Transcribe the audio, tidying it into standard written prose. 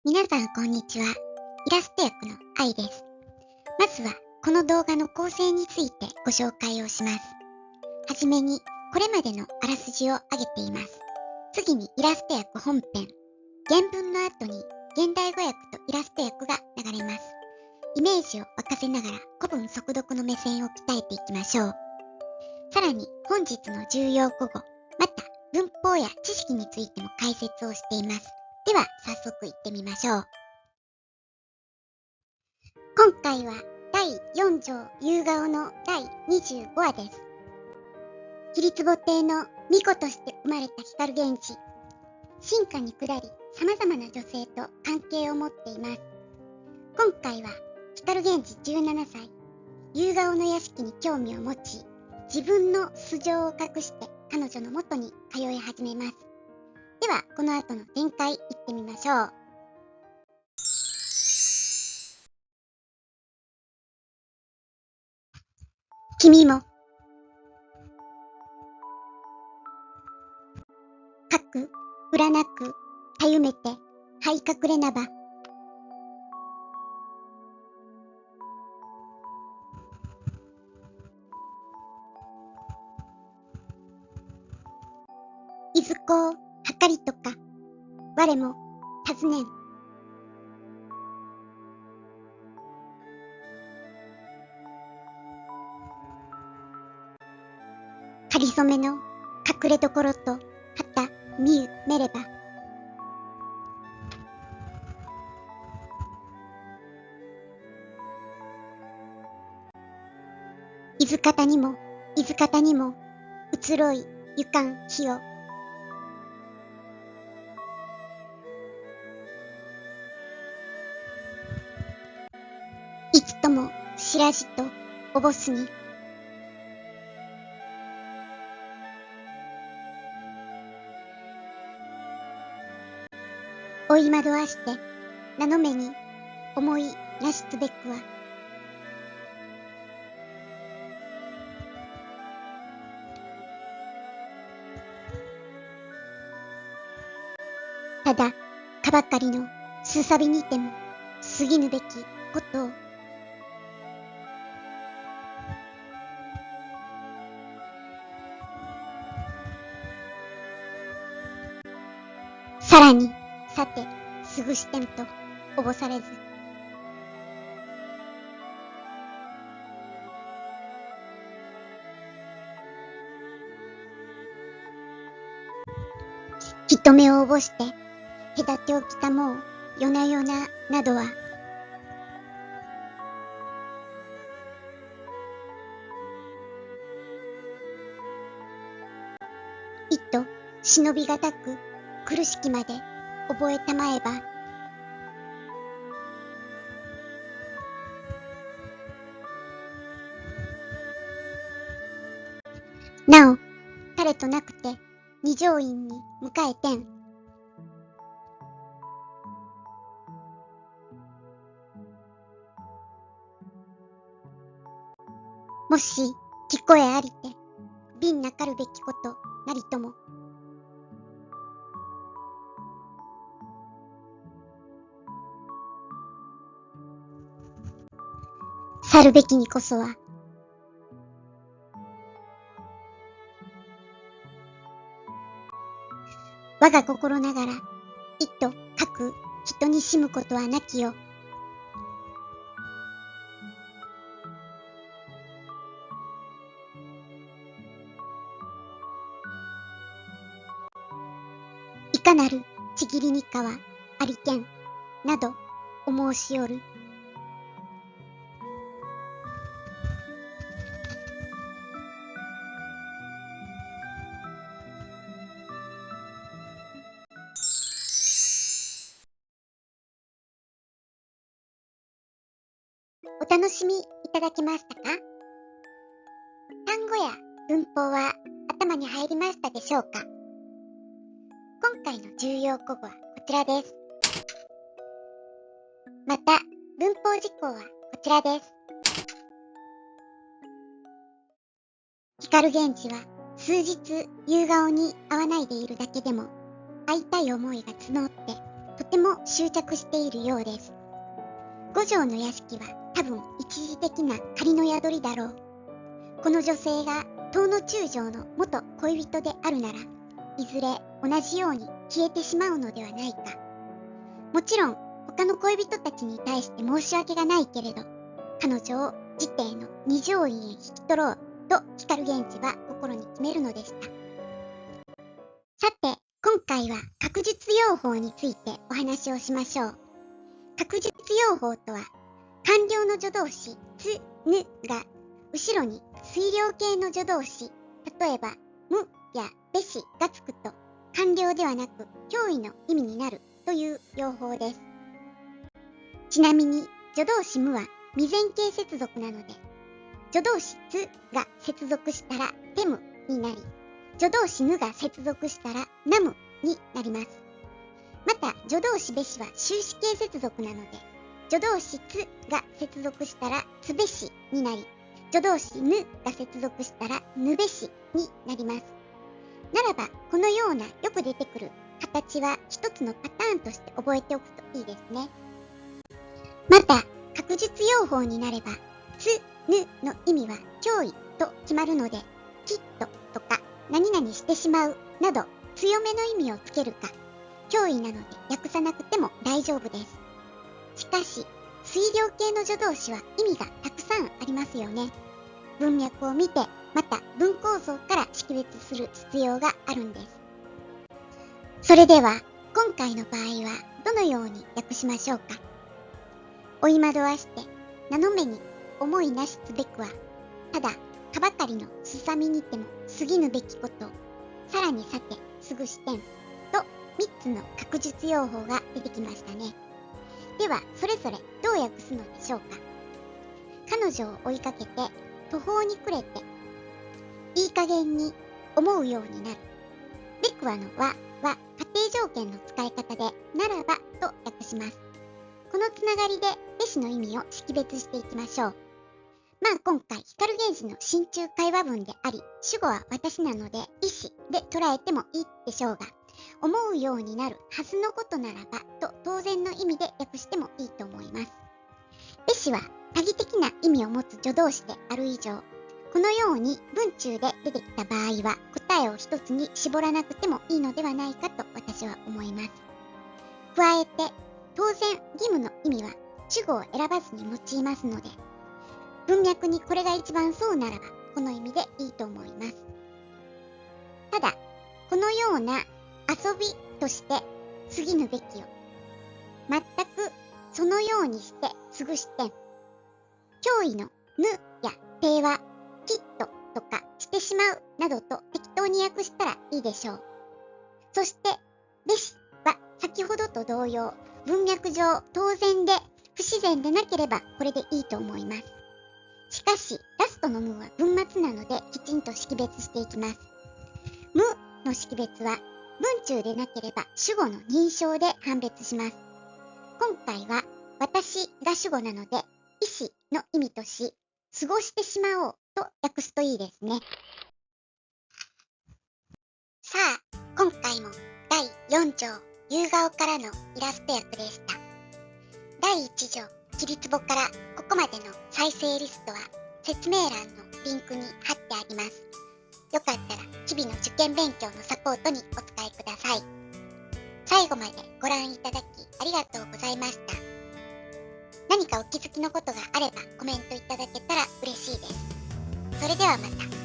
皆さんこんにちは。イラスト役の愛です。まずはこの動画の構成についてご紹介をします。はじめにこれまでのあらすじを挙げています。次にイラスト役本編。原文の後に現代語訳とイラスト訳が流れます。イメージを沸かせながら古文速読の目線を鍛えていきましょう。さらに本日の重要古語、また文法や知識についても解説をしています。では早速行ってみましょう。今回は第4条夕顔の第25話です。桐壺亭の巫女として生まれた光源氏。進化に下り様々な女性と関係を持っています。今回は光源氏17歳、夕顔の屋敷に興味を持ち、自分の素性を隠して彼女の元に通い始めます。ではこの後の展開いってみましょう。君もかく占くたゆめてはい隠れなば。いずこをはかりとか我も尋ねん。かりそめの隠れどころとはた見ゆめれば。伊豆方にも移ろいゆかん日を。いつとも白じとおぼすに。追い惑わして名の目に思いなしつべくは。ただかばかりのすさびにても過ぎぬべきことを。さらにさてすぐしてんとおぼされず。人目をおぼして隔てをきたもう夜な夜ななどは。いっと忍びがたく苦しきまで覚えたまえば。なお彼となくて二条院に迎えてん。もし聞こえありて瓶なかるべきことなりとも。去るべきにこそは。我が心ながら一とかく人にしむことはなきよ。いかなるちぎりにかはありけんなどお申しよる。お楽しみいただけましたか？単語や文法は頭に入りましたでしょうか？今回の重要古語はこちらです。また文法事項はこちらです。光源氏は数日夕顔に会わないでいるだけでも会いたい思いが募ってとても執着しているようです。五条の屋敷は多分一時的な仮の宿りだろう。この女性が東の中将の元恋人であるなら、いずれ同じように消えてしまうのではないか。もちろん他の恋人たちに対して申し訳がないけれど、彼女を自邸の二条院へ引き取ろうと光源氏は心に決めるのでした。さて、今回は確実用法についてお話をしましょう。確実用法とは、官僚の助動詞つ、ぬが後ろに推量形の助動詞、例えばむやべしがつくと官僚ではなく脅威の意味になるという用法です。ちなみに助動詞むは未然形接続なので、助動詞つが接続したらてむになり、助動詞ぬが接続したらなむになります。また助動詞べしは終止形接続なので、助動詞つが接続したらつべしになり、助動詞ぬが接続したらぬべしになります。ならばこのようなよく出てくる形は一つのパターンとして覚えておくといいですね。また確実用法になれば、つ、ぬの意味は脅威と決まるので、きっととか何々してしまうなど強めの意味をつけるか、脅威なので訳さなくても大丈夫です。しかし、推量形の助動詞は意味がたくさんありますよね。文脈を見て、また文構造から識別する必要があるんです。それでは、今回の場合はどのように訳しましょうか。追い惑わして、名の目に思いなしつべくは、ただ、かばかりのすさみにても過ぎぬべきこと、さらにさて、すぐしてん、と3つの確実用法が出てきましたね。では、それぞれどう訳すのでしょうか。彼女を追いかけて、途方に暮れて、いい加減に思うようになる。べくわのは仮定条件の使い方で、ならばと訳します。このつながりで、べしの意味を識別していきましょう。今回、光源氏の心中会話文であり、主語は私なので、意思で捉えてもいいでしょうが、思うようになるはずのことならばと当然の意味で訳してもいいと思います。べしは多義的な意味を持つ助動詞である以上、このように文中で出てきた場合は答えを一つに絞らなくてもいいのではないかと私は思います。加えて、当然義務の意味は主語を選ばずに用いますので、文脈にこれが一番そうならばこの意味でいいと思います。ただ、このような遊びとして過ぎぬべきを全くそのようにして過ぐしてん、脅威のぬやてはきっととかしてしまうなどと適当に訳したらいいでしょう。そしてべしは先ほどと同様、文脈上当然で不自然でなければこれでいいと思います。しかしラストのむは文末なのできちんと識別していきます。むの識別は文中でなければ主語の認証で判別します。今回は私が主語なので意思の意味とし、過ごしてしまおうと訳すといいですね。さあ、今回も第4章夕顔からのイラスト役でした。第1条きりつぼからここまでの再生リストは説明欄のリンクに貼ってあります。よかったら日々の受験勉強のサポートにお使いください。最後までご覧いただきありがとうございました。何かお気づきのことがあればコメントいただけたら嬉しいです。それではまた。